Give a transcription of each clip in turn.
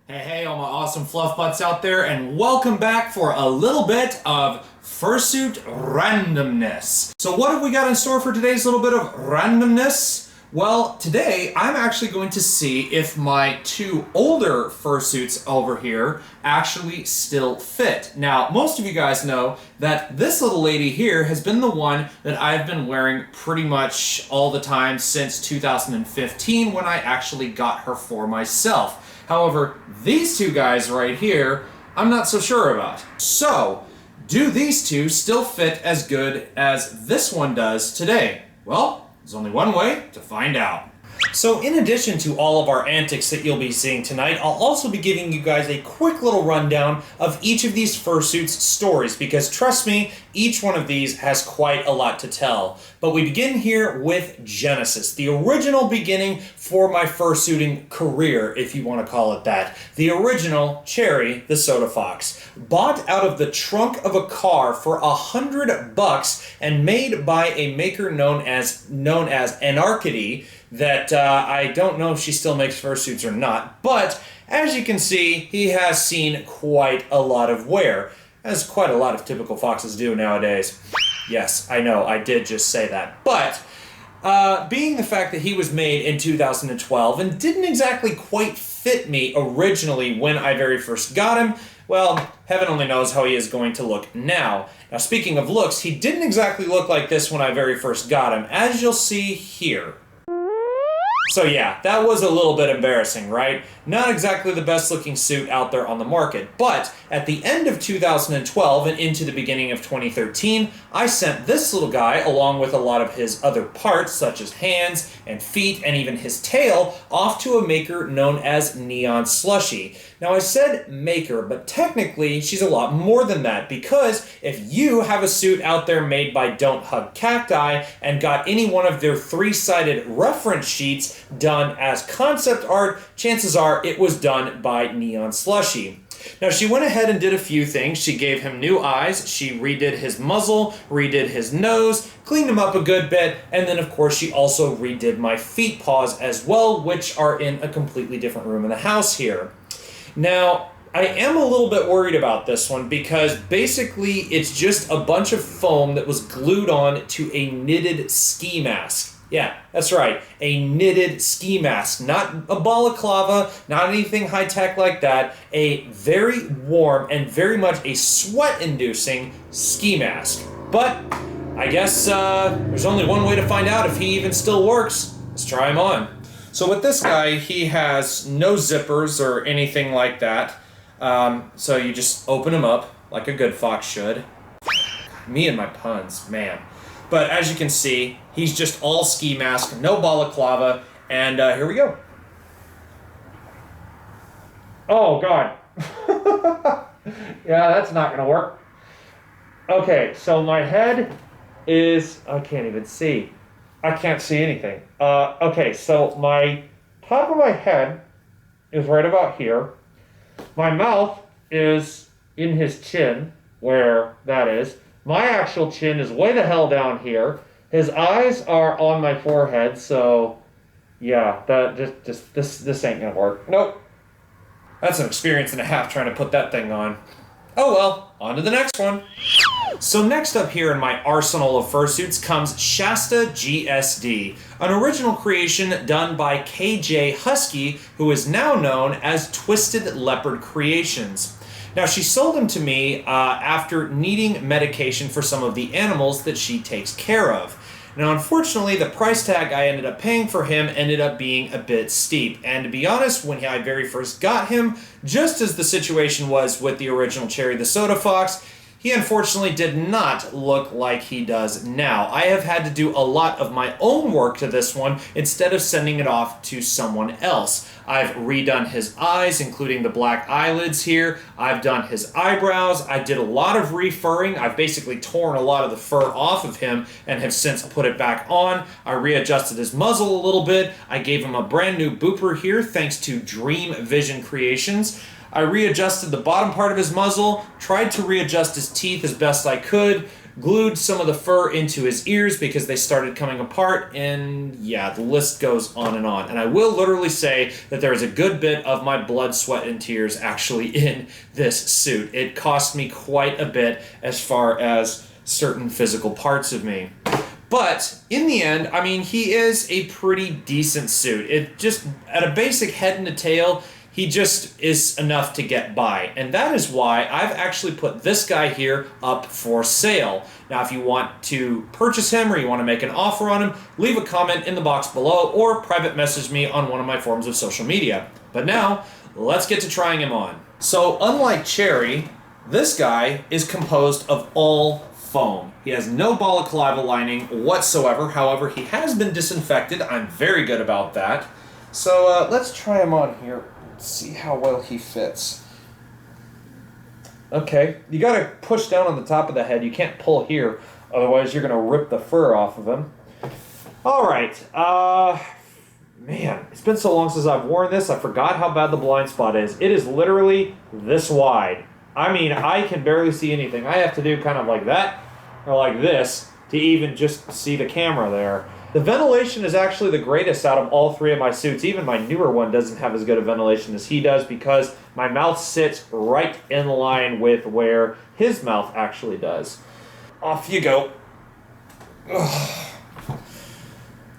Hey, all my awesome fluff butts out there, and welcome back for a little bit of fursuit randomness. So what have we got in store for today's little bit of randomness? Well, today I'm actually going to see if my two older fursuits over here actually still fit. Now, most of you guys know that this little lady here has been the one that I've been wearing pretty much all the time since 2015 when I actually got her for myself. However, these two guys right here, I'm not so sure about. So, do these two still fit as good as this one does today? Well, there's only one way to find out. So in addition to all of our antics that you'll be seeing tonight, I'll also be giving you guys a quick little rundown of each of these fursuits stories, because trust me, each one of these has quite a lot to tell. But we begin here with Genesis, the original beginning for my fursuiting career, if you want to call it that. The original Cherry the Soda Fox, bought out of the trunk of a car for $100 and made by a maker known as Anarchity, that I don't know if she still makes fursuits or not, but as you can see, he has seen quite a lot of wear, as quite a lot of typical foxes do nowadays. Yes, I know, I did just say that, but being the fact that he was made in 2012 and didn't exactly quite fit me originally when I very first got him, well, heaven only knows how he is going to look now. Now, speaking of looks, he didn't exactly look like this when I very first got him, as you'll see here. So yeah, that was a little bit embarrassing, right? Not exactly the best looking suit out there on the market, but at the end of 2012 and into the beginning of 2013, I sent this little guy, along with a lot of his other parts, such as hands and feet and even his tail, off to a maker known as Neon Slushy. Now I said maker, but technically she's a lot more than that, because if you have a suit out there made by Don't Hug Cacti and got any one of their three-sided reference sheets done as concept art, chances are it was done by Neon Slushy. Now, she went ahead and did a few things. She gave him new eyes, she redid his muzzle, redid his nose, cleaned him up a good bit, and then, of course, she also redid my feet paws as well, which are in a completely different room in the house here. Now, I am a little bit worried about this one because basically it's just a bunch of foam that was glued on to a knitted ski mask. Yeah, that's right, a knitted ski mask, not a balaclava, not anything high-tech like that, a very warm and very much a sweat-inducing ski mask. But I guess there's only one way to find out if he even still works. Let's try him on. So with this guy, he has no zippers or anything like that. So you just open him up like a good fox should. Me and my puns, man. But as you can see, he's just all ski mask, no balaclava, and here we go. Oh, God. Yeah, that's not going to work. Okay, so my head is... I can't even see. I can't see anything. Okay, so my top of my head is right about here. My mouth is in his chin, where that is. My actual chin is way the hell down here. His eyes are on my forehead, so yeah, that this ain't gonna work. Nope. That's an experience and a half trying to put that thing on. Oh well, on to the next one. So next up here in my arsenal of fursuits comes Shasta GSD, an original creation done by KJ Husky, who is now known as Twisted Leopard Creations. Now, she sold him to me after needing medication for some of the animals that she takes care of. Now, unfortunately, the price tag I ended up paying for him ended up being a bit steep. And to be honest, when I very first got him, just as the situation was with the original Cherry the Soda Fox, he unfortunately did not look like he does now. I have had to do a lot of my own work to this one instead of sending it off to someone else. I've redone his eyes, including the black eyelids here. I've done his eyebrows. I did a lot of refurring. I've basically torn a lot of the fur off of him and have since put it back on. I readjusted his muzzle a little bit. I gave him a brand new booper here thanks to Dream Vision Creations. I readjusted the bottom part of his muzzle, tried to readjust his teeth as best I could, glued some of the fur into his ears because they started coming apart, and yeah, the list goes on and on. And I will literally say that there is a good bit of my blood, sweat, and tears actually in this suit. It cost me quite a bit as far as certain physical parts of me. But in the end, I mean, he is a pretty decent suit. It just, at a basic head and a tail, he just is enough to get by. And that is why I've actually put this guy here up for sale. Now, if you want to purchase him or you want to make an offer on him, leave a comment in the box below or private message me on one of my forms of social media. But now, let's get to trying him on. So, unlike Cherry, this guy is composed of all foam. He has no balaclava lining whatsoever. However, he has been disinfected. I'm very good about that. So, let's try him on here. See how well he fits. Okay, you gotta push down on the top of the head. You can't pull here, otherwise you're gonna rip the fur off of him. Alright, man, it's been so long since I've worn this, I forgot how bad the blind spot is. It is literally this wide. I mean, I can barely see anything. I have to do kind of like that, or like this, to even just see the camera there. The ventilation is actually the greatest out of all three of my suits. Even my newer one doesn't have as good a ventilation as he does because my mouth sits right in line with where his mouth actually does. Off you go. Ugh.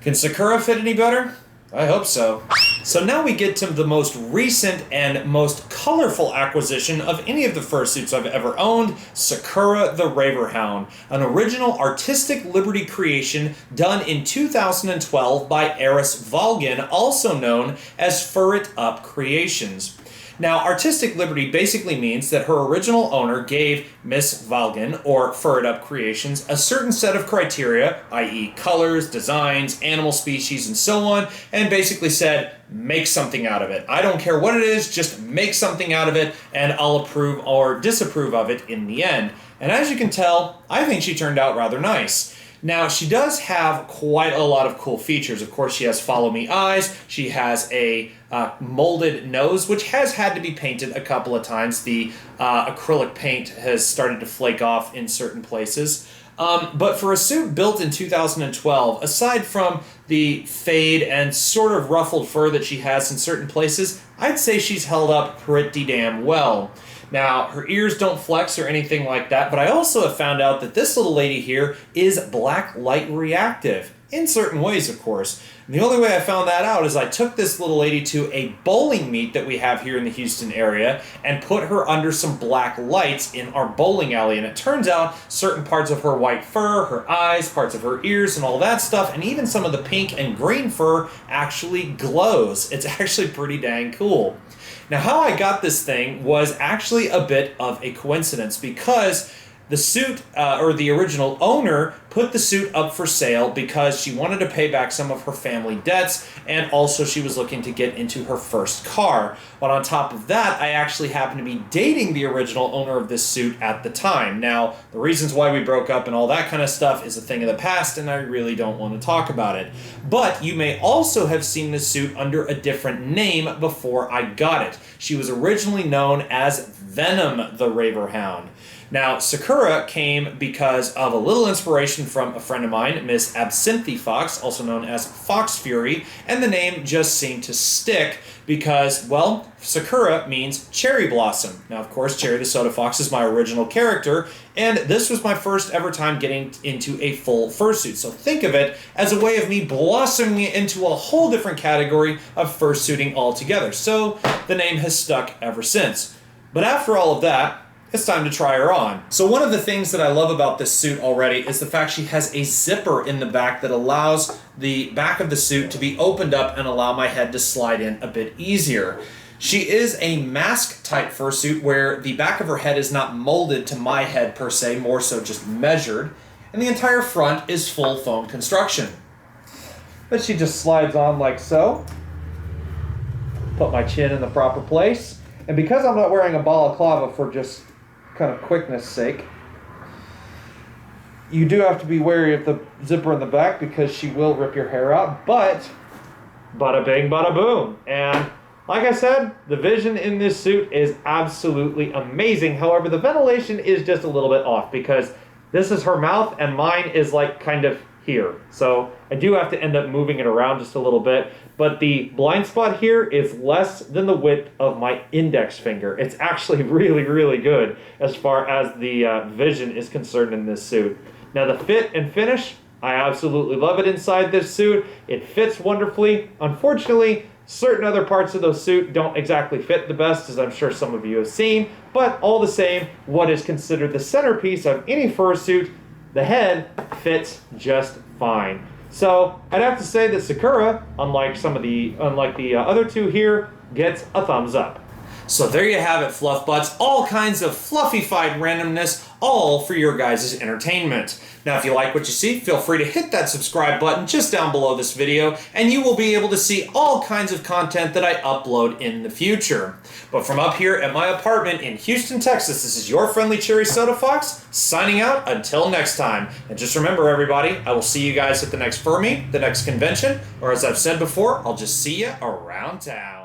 Can Sakura fit any better? I hope so. So now we get to the most recent and most colorful acquisition of any of the fursuits I've ever owned, Sakura the Raverhound, an original artistic liberty creation done in 2012 by Eris Valgen, also known as Fur It Up Creations. Now, artistic liberty basically means that her original owner gave Miss Valgen, or Fur It Up Creations, a certain set of criteria, i.e. colors, designs, animal species, and so on, and basically said, make something out of it. I don't care what it is, just make something out of it, and I'll approve or disapprove of it in the end. And as you can tell, I think she turned out rather nice. Now, she does have quite a lot of cool features. Of course, she has follow me eyes. She has a molded nose, which has had to be painted a couple of times. The acrylic paint has started to flake off in certain places. But for a suit built in 2012, aside from the fade and sort of ruffled fur that she has in certain places, I'd say she's held up pretty damn well. Now, her ears don't flex or anything like that, but I also have found out that this little lady here is black light reactive. In certain ways, of course. And the only way I found that out is I took this little lady to a bowling meet that we have here in the Houston area and put her under some black lights in our bowling alley. And it turns out certain parts of her white fur, her eyes, parts of her ears, and all that stuff, and even some of the pink and green fur actually glows. It's actually pretty dang cool. Now, how I got this thing was actually a bit of a coincidence because the suit, or the original owner, put the suit up for sale because she wanted to pay back some of her family debts, and also she was looking to get into her first car. But on top of that, I actually happened to be dating the original owner of this suit at the time. Now, the reasons why we broke up and all that kind of stuff is a thing of the past, and I really don't want to talk about it. But you may also have seen this suit under a different name before I got it. She was originally known as Venom the Raverhound. Now, Sakura came because of a little inspiration from a friend of mine, Miss Absinthe Fox, also known as Fox Fury, and the name just seemed to stick because, well, Sakura means cherry blossom. Now, of course, Cherry the Soda Fox is my original character, and this was my first ever time getting into a full fursuit. So think of it as a way of me blossoming into a whole different category of fursuiting altogether. So the name has stuck ever since. But after all of that, it's time to try her on. So one of the things that I love about this suit already is the fact she has a zipper in the back that allows the back of the suit to be opened up and allow my head to slide in a bit easier. She is a mask type fursuit where the back of her head is not molded to my head per se, more so just measured, and the entire front is full foam construction. But she just slides on like so. Put my chin in the proper place. And because I'm not wearing a balaclava for just kind of quickness sake, you do have to be wary of the zipper in the back because she will rip your hair out, but bada bing, bada boom. And like I said, the vision in this suit is absolutely amazing. However, the ventilation is just a little bit off because This is her mouth, and mine is like kind of here. So I do have to end up moving it around just a little bit, but the blind spot here is less than the width of my index finger. It's actually really, really good as far as the vision is concerned in this suit. Now the fit and finish, I absolutely love it inside this suit. It fits wonderfully. Unfortunately, certain other parts of the suit don't exactly fit the best, as I'm sure some of you have seen, but all the same, what is considered the centerpiece of any fursuit, the head, fits just fine. So I'd have to say that Sakura, unlike the other two here, gets a thumbs up. So there you have it, Fluff Butts. All kinds of fluffified randomness, all for your guys' entertainment. Now, if you like what you see, feel free to hit that subscribe button just down below this video, and you will be able to see all kinds of content that I upload in the future. But from up here at my apartment in Houston, Texas, this is your friendly Cherry Soda Fox, signing out until next time. And just remember, everybody, I will see you guys at the next Fur Meet, the next convention, or as I've said before, I'll just see you around town.